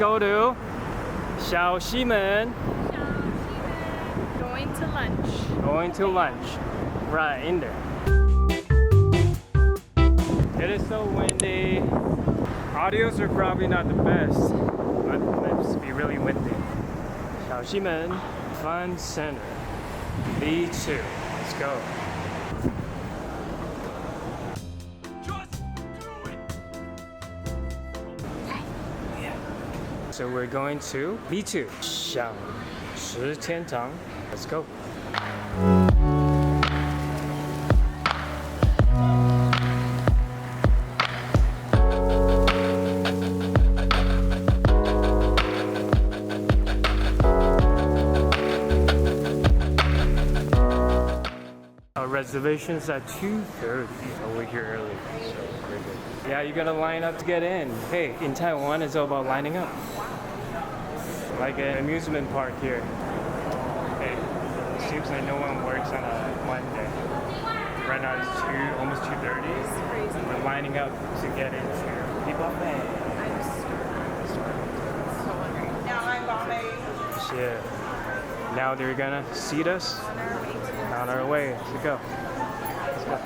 go to Ximen. Going to lunch. Going to lunch. Right in there. It is so windy. Audios are probably not the best, but it must be really windy. Ximen Fun Center. B2. Let's go. So we're going to B2 饗食天堂. Let's go. Our reservation's at 2:30. So we're here early. So pretty good. Yeah, you gotta line up to get in. Hey, in Taiwan, it's all about lining up. Like an amusement park here. Hey, it seems like no one works on a Monday. Right now it's almost 2:30. And we're lining up to get into Eeatogether. Yeah. Now they're gonna seat us on our way to go. Let's go.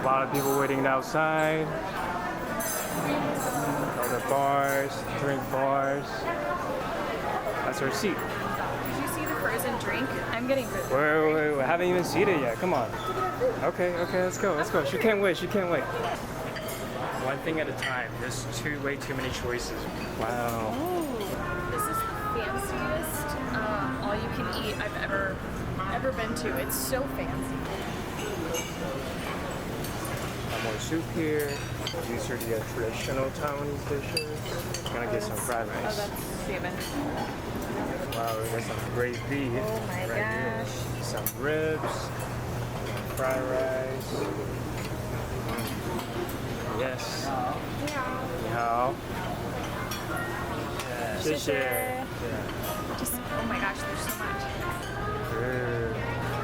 A lot of people waiting outside. Other bars, drink bars. That's our seat. Did you see the frozen drink? I'm getting frozen. Wait, we haven't even seated yet. Come on. Okay, let's go. She can't wait. One thing at a time. There's way too many choices. Wow. Oh, this is the fanciest all-you-can-eat I've ever been to. It's so fancy. More soup here. These are the traditional Taiwanese dishes. Gonna get some fried rice. Oh, that's Ximen. Wow, we got some great beef. Oh my right here. gosh. Some ribs, fried rice. Yes. Ni hao. 谢谢. Just, oh my gosh, there's so much.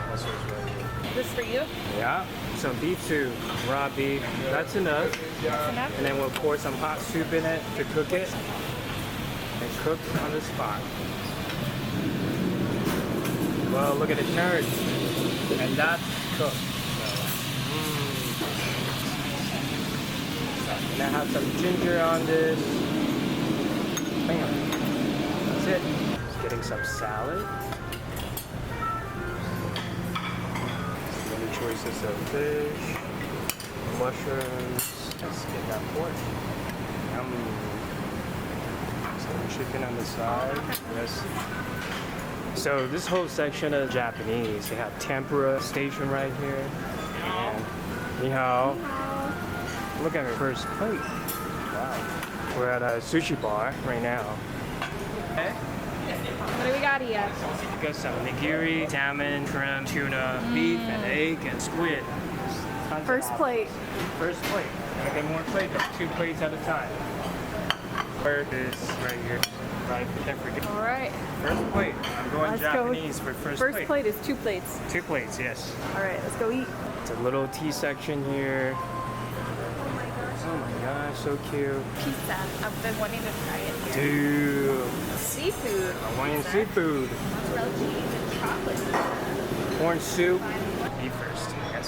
That's what's right here. This for you? Yeah, some beef soup, raw beef. That's enough. That's enough? And then we'll pour some hot soup in it to cook it. And cook on the spot. Well, look at it turn. And that's cooked. And I have some ginger on this. Bam. That's it. Just getting some salad. Many choices of fish, mushrooms. Let's get that pork. Some chicken on the side. Yes. So this whole section is Japanese. They have tempura station right here. And ni hao. Look at her first plate. Wow. We're at a sushi bar right now. Okay. What do we got here? We got some nigiri, salmon, shrimp, tuna, beef, and egg, and squid. First plate. First plate. And I get more plates, 2 plates at a time. Where is right here? Right, can't forget. All right. First plate. I'm going Let's Japanese for first plate. First plate is 2 plates. 2 plates, yes. All right, let's go eat. It's a little tea section here. Oh my gosh, so cute. Pizza. I've been wanting to try it here. Dude. Seafood. Hawaiian seafood. Mozzarella cheese and chocolate. Corn soup. Eat first, yes.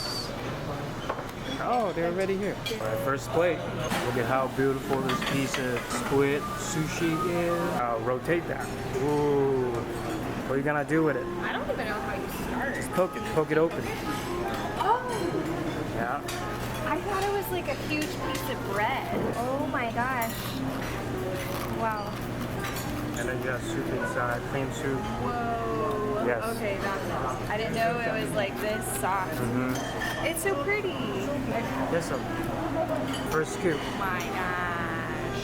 Oh, they're already here. All right, first plate. Look at how beautiful this piece of squid sushi is. I'll rotate that. Ooh. What are you gonna do with it? I don't even know how you start. Just poke it open. Oh! Yeah. I thought it was like a huge piece of bread. Oh my gosh. Wow. And then you have soup inside, cream soup. Whoa. Yes. Okay, that's it. I didn't know it was like this soft. Mm-hmm. It's so pretty. Yes, sir. First scoop. Oh my gosh.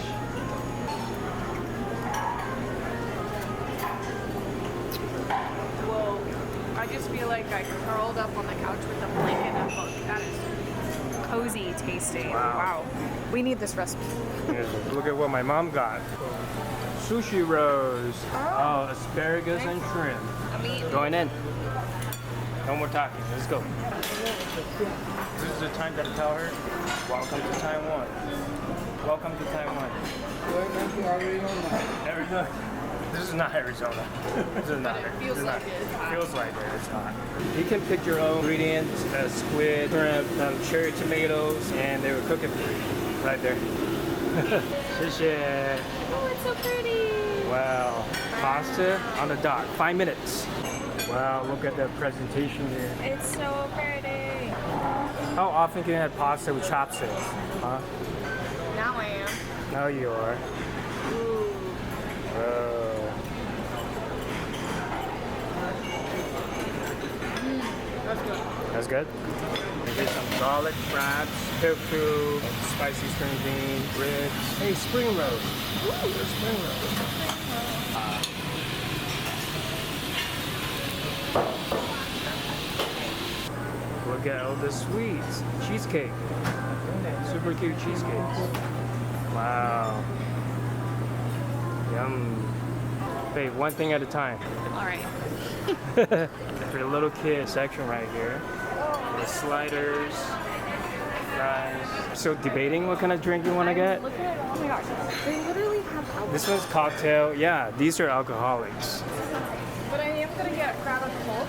Whoa. I just feel like I curled up on the couch with a blanket and a book. That is cozy tasting. Wow. We need this recipe. Look at what my mom got. Sushi rolls. Oh, asparagus and shrimp. I'm eating. Going in. No more talking. Let's go. This is the time that I tell her, welcome to Taiwan. Welcome to Taiwan. Welcome to Arizona. Arizona. This is not Arizona. This is not. But it feels like it. It's hot. Feels like it. It's hot. You can pick your own ingredients: squid, shrimp, cherry tomatoes, and they will cook it for you right there. 谢谢. Oh, it's so pretty. Wow. Pasta on the dot. 5 minutes. Wow. Look at the presentation here. It's so pretty. How often can you have pasta with chopsticks? Huh? Now I am. Now you are. Ooh. Whoa. That's good. That's good. Here's some garlic crabs, tofu, spicy string beans, ribs. Hey, spring rolls. Ooh, there's spring rolls. Look at all the sweets. Cheesecake. Super cute cheesecakes. Wow. Yum. Hey, one thing at a time. All right. For the little kid section right here. The sliders, fries. Still debating what kind of drink you want to get? Look at it. Oh my gosh. They literally have alcohol. This one's cocktail. Yeah, these are alcoholics. But I am going to grab a Coke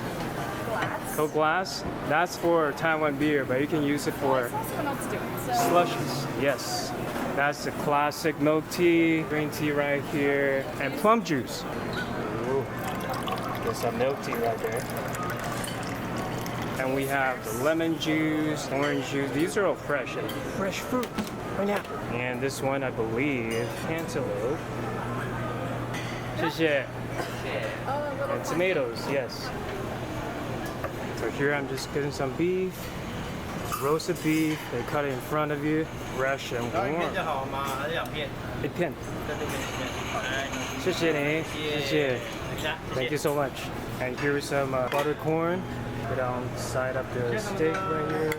glass. Coke glass, that's for Taiwan beer, but you can use it I for saw someone else do it. So. slushies. Yes. That's the classic milk tea, green tea right here, and plum juice. Ooh. Get some milk tea right there. And we have the lemon juice, orange juice. These are all fresh and fresh fruit. Pineapple. And this one, I believe, cantaloupe. 谢谢. And tomatoes, yes. So here I'm just getting some beef. It's roasted beef. They cut it in front of you, fresh and warm. 一片. 谢谢你. 谢谢. Thank you so much. And here's some buttered corn. Put on the side of the steak right here.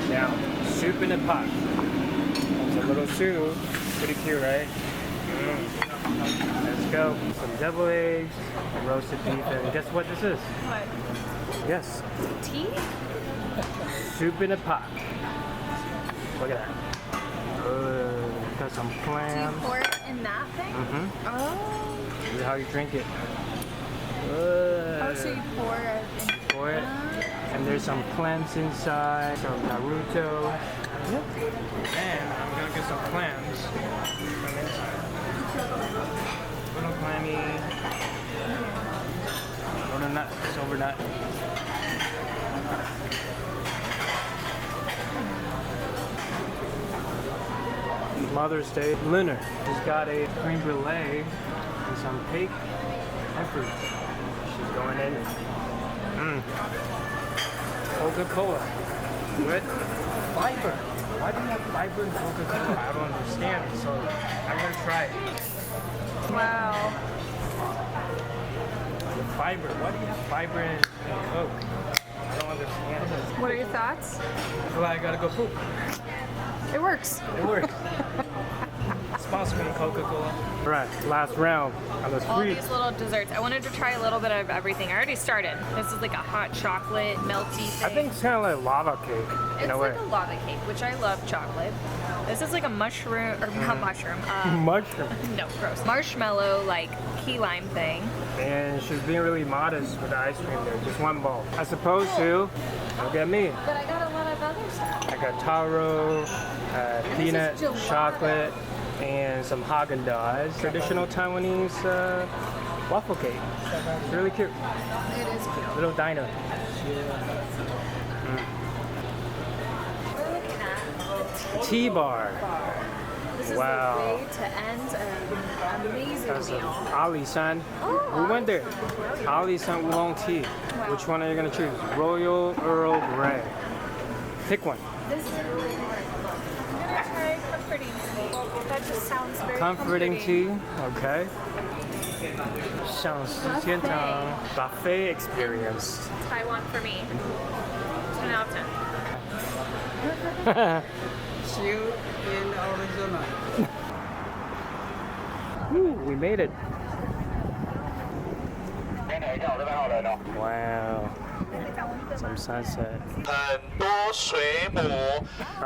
Now, soup in a pot. It's a little soup. Pretty cute, right? Let's go. Some deviled eggs, roasted beef, and guess what this is? What? Yes, Tea? soup in a pot. Look at that. Got some Do you clams. pour it in that thing? Oh. This is how you drink it. Oh, so you pour it in. Pour it. And there's some clams inside, some Naruto. Yep. And I'm gonna get some clams from inside. Little clammy. Little nut, silver nut. Mother's Day dinner. She's got a cream brulee and some cake and fruit. She's going in. Coca-Cola with fiber. Why do you have fiber in Coca-Cola? I don't understand. So I'm gonna try it. Wow. The fiber. Why do you have fiber in Coke? I don't understand. What are your thoughts? I feel like I gotta go poop. It works. It works. Sponsored by Coca-Cola. All right, last round on the All sweet. these little desserts. I wanted to try a little bit of everything. I already started. This is like a hot chocolate melty thing. I think it's kind of like lava cake it's in a way. like a lava cake, which I love chocolate. This is like a mushroom, or not mushroom. Mushroom. No, gross. Marshmallow, like key lime thing. And she's being really modest with the ice cream there. Just one bowl. As opposed to, look at me. But I got a lot of other stuff. I got taro, peanut, is gelato. chocolate, and some Haagen-Dazs. Traditional Taiwanese waffle cake. It's really cute. It is cute. Little diner. We're looking at the Tea bar. This is Wow. the way to end an amazing That's meal. Ali-san. We went there. Ali-san oolong tea. Which one are you gonna choose? Royal Earl Grey. Pick one. This is really hard. I'm gonna try comforting tea. That just sounds very Comforting tea. Okay. 饗食天堂 buffet experience. Taiwan for me. 10 out of 10. See you in Arizona. Woo, we made it. Wow. Some sunset. 很多水母，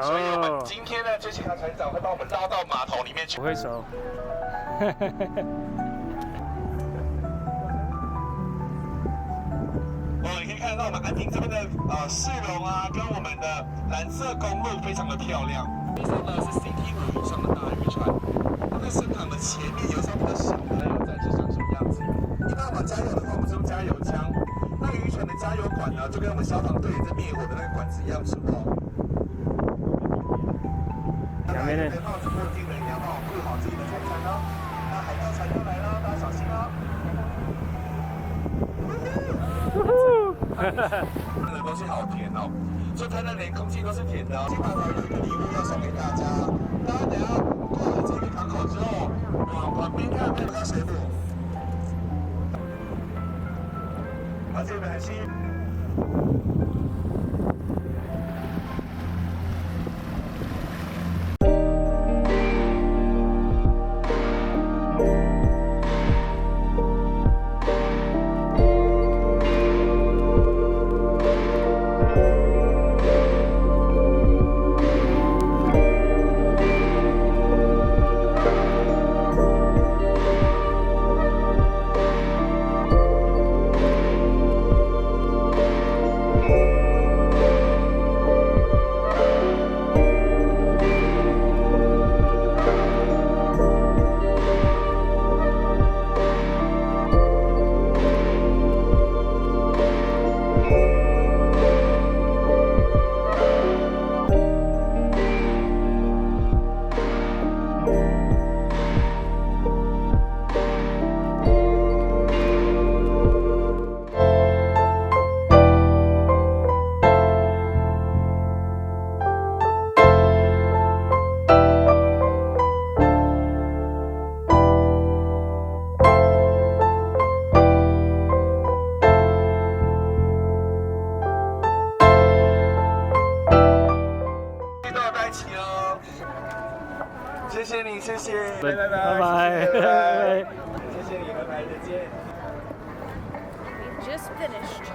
所以我们今天呢，这几条船长会把我们拉到码头里面去。不会熟。你可以看得到我们安平这边的市容啊，跟我们的蓝色公路非常的漂亮。这上呢是 CT 5以上的大渔船，它在升航的前面有一艘比较小的，有在这长什么样子？一般我们加油的话，我们是用加油枪。那渔船的加油管呢，就跟我们消防队在灭火的那个管子一样粗哦。两边的。帽子墨镜的一定要帮我顾好自己的财产哦。那海盗船又来了，大家小心哦。那个东西好甜哦，所以台南连空气都是甜的哦。金码头有一个礼物要送给大家，大家等下过了这个港口之后，往旁边看有没有水母，而且很幸运。谢谢你，谢谢，拜拜，拜拜，拜拜，谢谢你，拜拜，再见。We just finished.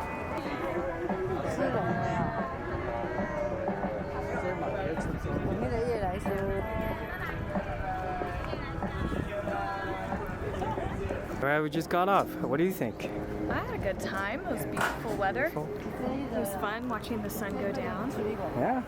吃龙了呀！里面的夜来说。All right, we just got off. What do you think? I had a good time. It was beautiful weather. It was fun watching the sun go down. Yeah.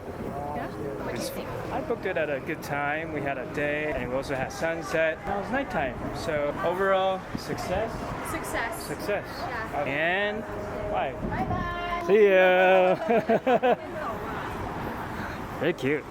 Yeah. What do you think? I booked it at a good time. We had a day and we also had sunset. Now it's nighttime. So overall, success? Success. Success. Yeah. And bye. Bye bye. See ya. Very cute.